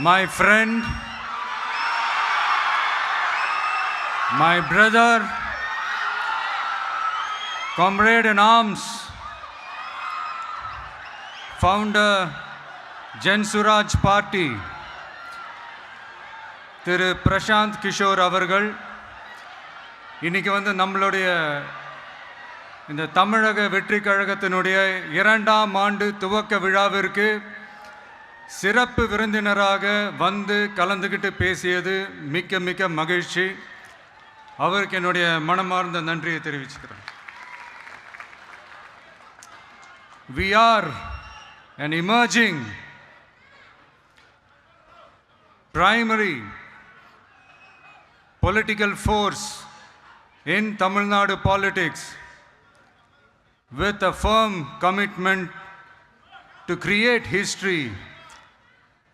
my friend, my brother, comrade in arms, founder, Jan Suraj Party, திரு பிரசாந்த் கிஷோர் அவர்கள் இன்னைக்கு நம்மளுடைய இந்த தமிழக வெற்றி கழகத்தினுடைய 2ஆம் ஆண்டு துவக்க விழாவிற்கு சிறப்பு விருந்தினராக கலந்துக்கிட்டு பேசியது மிக்க மிக்க மகிழ்ச்சி. அவருக்கு என்னுடைய மனமார்ந்த நன்றியை தெரிவிச்சுக்கிறேன். We are an emerging primary political force in Tamil Nadu politics with a firm commitment to create history